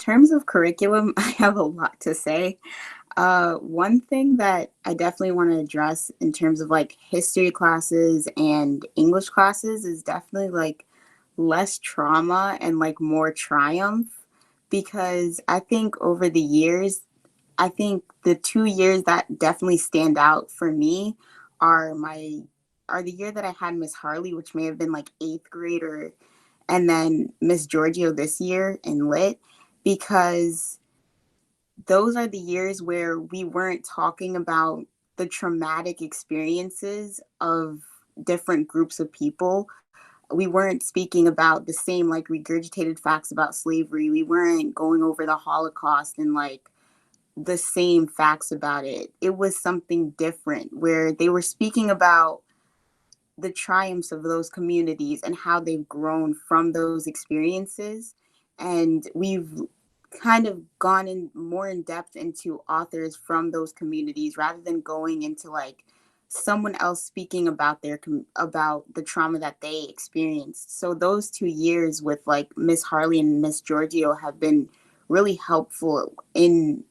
terms of curriculum, I have a lot to say. One thing that I definitely want to address in terms of like history classes and English classes is definitely like less trauma and like more triumph, because I think over the years, I think the 2 years that definitely stand out for me are my are the year that I had Miss Harley, which may have been like eighth grade, or and then Miss Giorgio this year in lit, because those are the years where we weren't talking about the traumatic experiences of different groups of people. We weren't speaking about the same like regurgitated facts about slavery. We weren't going over the Holocaust and like the same facts about it. It was something different where they were speaking about the triumphs of those communities and how they've grown from those experiences. And we've kind of gone in more in depth into authors from those communities rather than going into like someone else speaking about about the trauma that they experienced. So those 2 years with like Miss Harley and Miss Giorgio have been really helpful in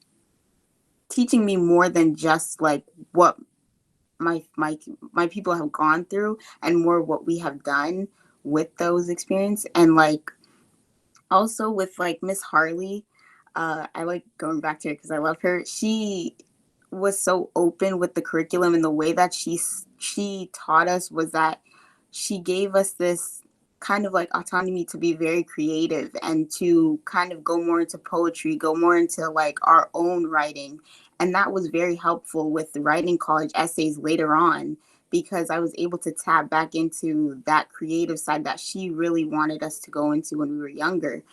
teaching me more than just like what my people have gone through, and more what we have done with those experiences. And like also with like Miss Harley, I like going back to her because I love her. She was so open with the curriculum, and the way that she taught us was that she gave us this kind of like autonomy to be very creative and to kind of go more into poetry, go more into like our own writing. And that was very helpful with the writing college essays later on, because I was able to tap back into that creative side that she really wanted us to go into when we were younger.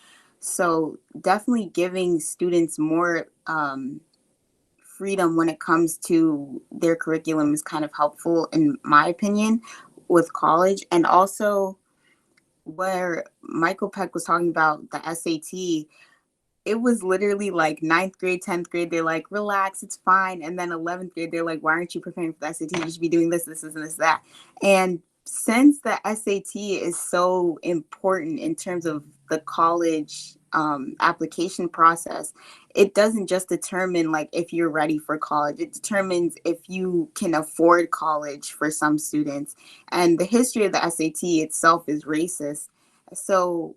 So definitely giving students more freedom when it comes to their curriculum is kind of helpful, in my opinion, with college. And also, where Michael Peck was talking about the SAT, it was literally like ninth grade, 10th grade, they're like, relax, it's fine. And then 11th grade, they're like, why aren't you preparing for the SAT? You should be doing this, and this, that. And since the SAT is so important in terms of the college application process, it doesn't just determine like if you're ready for college, it determines if you can afford college for some students. And the history of the SAT itself is racist. So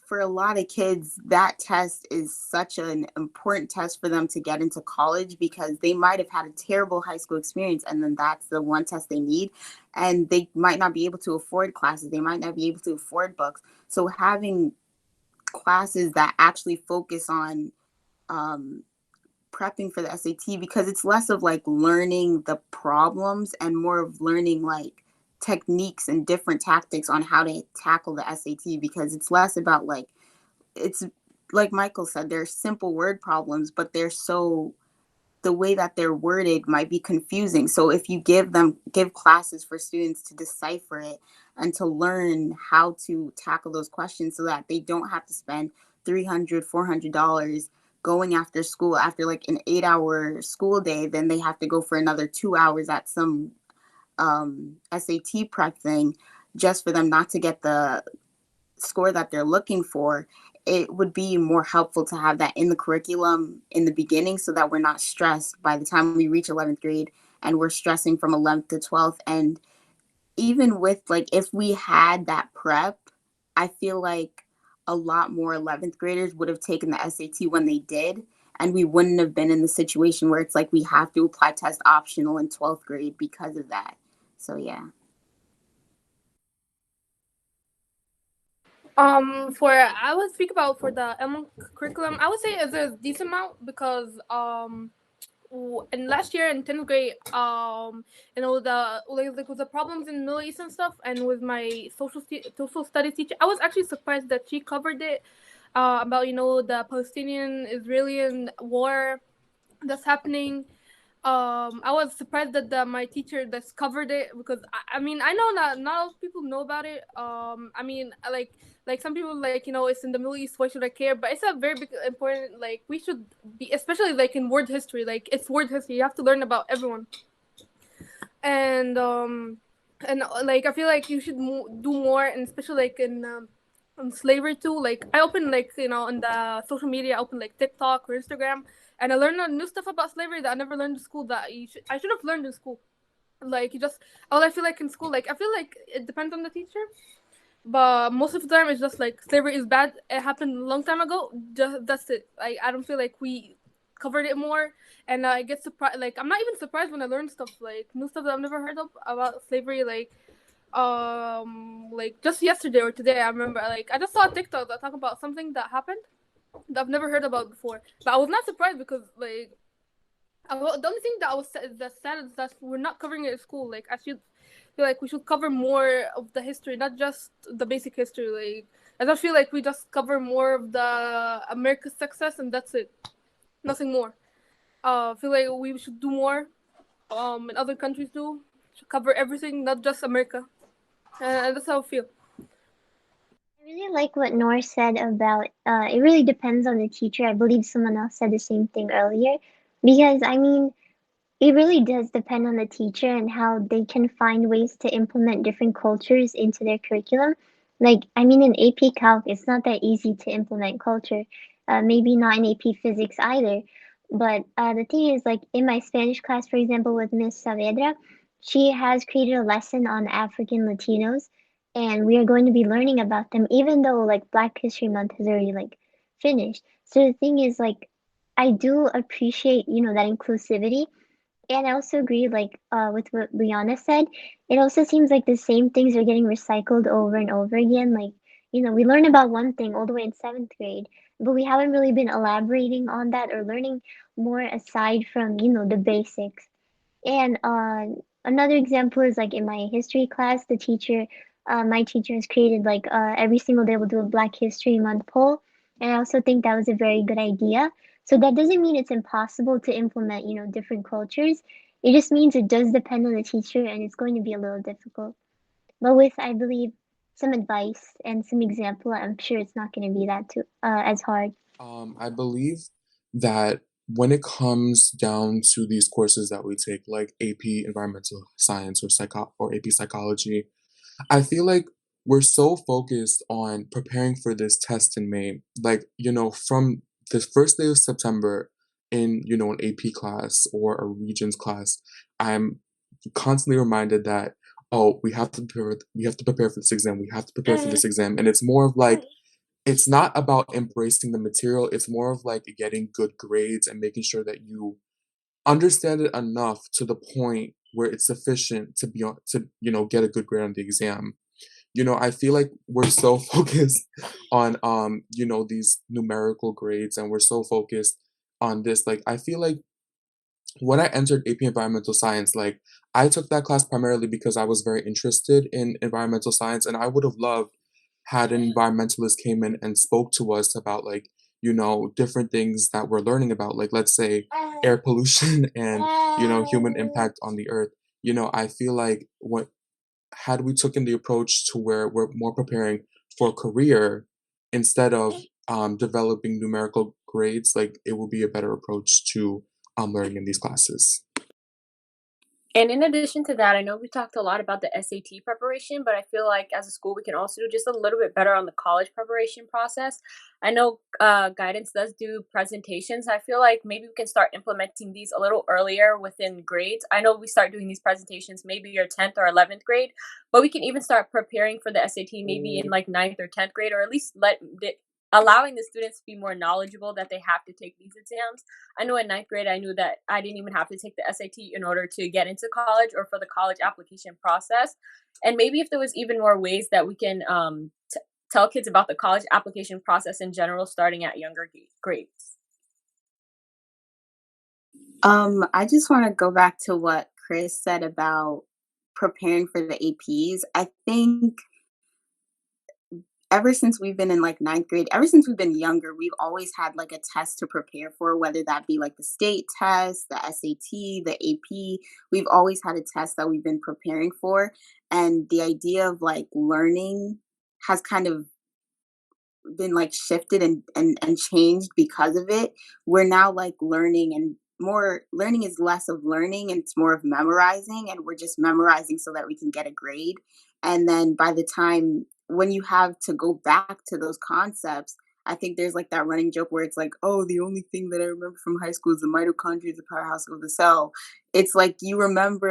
for a lot of kids, that test is such an important test for them to get into college, because they might have had a terrible high school experience and then that's the one test they need. And they might not be able to afford classes. They might not be able to afford books. So having classes that actually focus on um, prepping for the SAT, because it's less of like learning the problems and more of learning like techniques and different tactics on how to tackle the SAT, because it's less about like, it's like Michael said, they're simple word problems, but they're so, the way that they're worded might be confusing. So if you give classes for students to decipher it and to learn how to tackle those questions so that they don't have to spend $300 $400 going after school after like an 8-hour school day, then they have to go for another 2 hours at some SAT prep thing just for them not to get the score that they're looking for. It would be more helpful to have that in the curriculum in the beginning, so that we're not stressed by the time we reach 11th grade and we're stressing from 11th to 12th. And even with like, if we had that prep, I feel like a lot more 11th graders would have taken the SAT when they did. And we wouldn't have been in the situation where it's like we have to apply test optional in 12th grade because of that. So, yeah. For I would speak about for the Elmont curriculum, I would say it's a decent amount because in last year in 10th grade, the like with the problems in the Middle East and stuff, and with my social studies teacher, I was actually surprised that she covered it about the Palestinian Israeli war that's happening. I was surprised that my teacher that's covered it, because I mean I know that not all people know about it. I mean like some people like it's in the Middle East, why should I care? But it's a very big important, like we should be, especially like in world history, like it's world history, you have to learn about everyone. And like I feel like you should do more, and especially like in slavery too. Like I open like in the social media, I open like TikTok or Instagram, and I learn new stuff about slavery that I never learned in school that I should have learned in school. Like you just all I feel like in school, like I feel like it depends on the teacher, but most of the time it's just like slavery is bad. It happened a long time ago. Just that's it. I don't feel like we covered it more, and I get surprised. Like I'm not even surprised when I learn stuff like new stuff that I've never heard of about slavery. Like just yesterday or today, I remember like I just saw a TikTok that talked about something that happened that I've never heard about before. But I was not surprised because like the only thing that I was that sad is that we're not covering it at school. Like I should feel like we should cover more of the history, not just the basic history. Like I don't feel like we just cover more of the America's success and that's it, nothing more. I feel like we should do more. And other countries do should cover everything, not just America. And that's how I feel. I really like what Noor said about it really depends on the teacher. I believe someone else said the same thing earlier. Because, I mean, it really does depend on the teacher and how they can find ways to implement different cultures into their curriculum. Like, I mean, in AP Calc, it's not that easy to implement culture. Maybe not in AP Physics either. But the thing is, like, in my Spanish class, for example, with Miss Saavedra, she has created a lesson on African Latinos, and we are going to be learning about them, even though, like, Black History Month has already, like, finished. So the thing is, like, I do appreciate, that inclusivity, and I also agree, like, with what Liana said. It also seems like the same things are getting recycled over and over again. Like, we learn about one thing all the way in seventh grade, but we haven't really been elaborating on that or learning more aside from, the basics. And another example is like in my history class, my teacher has created like every single day we'll do a Black History Month poll, and I also think that was a very good idea. So that doesn't mean it's impossible to implement, different cultures. It just means it does depend on the teacher, and it's going to be a little difficult. But with, I believe, some advice and some example, I'm sure it's not going to be that too as hard. I believe that when it comes down to these courses that we take, like AP Environmental Science or AP Psychology, I feel like we're so focused on preparing for this test in May. Like, from the first day of September an AP class or a Regents class, I'm constantly reminded that, oh, we have to prepare for this exam, we have to prepare for this exam. And it's more of like, it's not about embracing the material, it's more of like getting good grades and making sure that you understand it enough to the point where it's sufficient to be on to, get a good grade on the exam. I feel like we're so focused on these numerical grades, and we're so focused on this. Like I feel like when I entered AP Environmental Science, like I took that class primarily because I was very interested in environmental science, and I would have loved had an environmentalist came in and spoke to us about like, different things that we're learning about, like let's say air pollution and, human impact on the earth. I feel like what had we taken the approach to where we're more preparing for a career instead of developing numerical grades, like it will be a better approach to learning in these classes. And in addition to that, I know we talked a lot about the SAT preparation, but I feel like as a school, we can also do just a little bit better on the college preparation process. I know guidance does do presentations. I feel like maybe we can start implementing these a little earlier within grades. I know we start doing these presentations maybe your 10th or 11th grade, but we can even start preparing for the SAT maybe in like 9th or 10th grade, or at least allowing the students to be more knowledgeable that they have to take these exams. I know in 9th grade, I knew that I didn't even have to take the SAT in order to get into college or for the college application process. And maybe if there was even more ways that we can tell kids about the college application process in general, starting at younger grades. I just want to go back to what Chris said about preparing for the APs. I think ever since we've been in like 9th grade, ever since we've been younger, we've always had like a test to prepare for, whether that be like the state test, the SAT, the AP. We've always had a test that we've been preparing for. And the idea of like learning has kind of been like shifted and changed because of it. We're now like learning, and more learning is less of learning and it's more of memorizing, and we're just memorizing so that we can get a grade. And then by the time when you have to go back to those concepts, I think there's like that running joke where it's like, oh, the only thing that I remember from high school is the mitochondria, the powerhouse of the cell. It's like you remember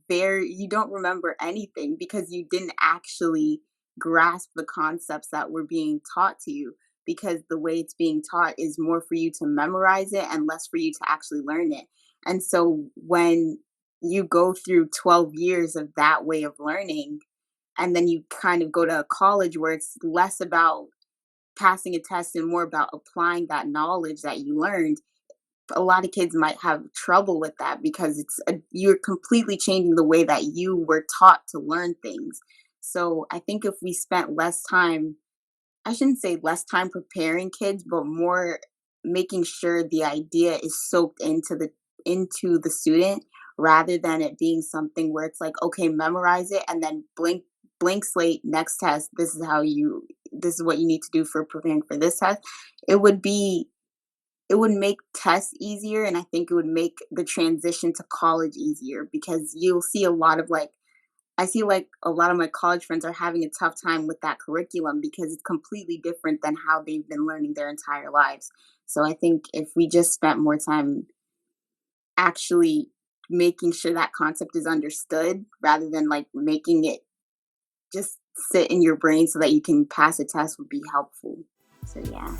you don't remember anything because you didn't actually grasp the concepts that were being taught to you, because the way it's being taught is more for you to memorize it and less for you to actually learn it. And so when you go through 12 years of that way of learning, and then you kind of go to college where it's less about passing a test and more about applying that knowledge that you learned, a lot of kids might have trouble with that because you're completely changing the way that you were taught to learn things. So I think if we spent less time, I shouldn't say less time preparing kids, but more making sure the idea is soaked into the student, rather than it being something where it's like, okay, memorize it and then blank slate, next test, this is what you need to do for preparing for this test. It would make tests easier, and I think it would make the transition to college easier, because you'll see I see a lot of my college friends are having a tough time with that curriculum because it's completely different than how they've been learning their entire lives. So I think if we just spent more time actually making sure that concept is understood, rather than making it just sit in your brain so that you can pass a test, would be helpful. So yeah.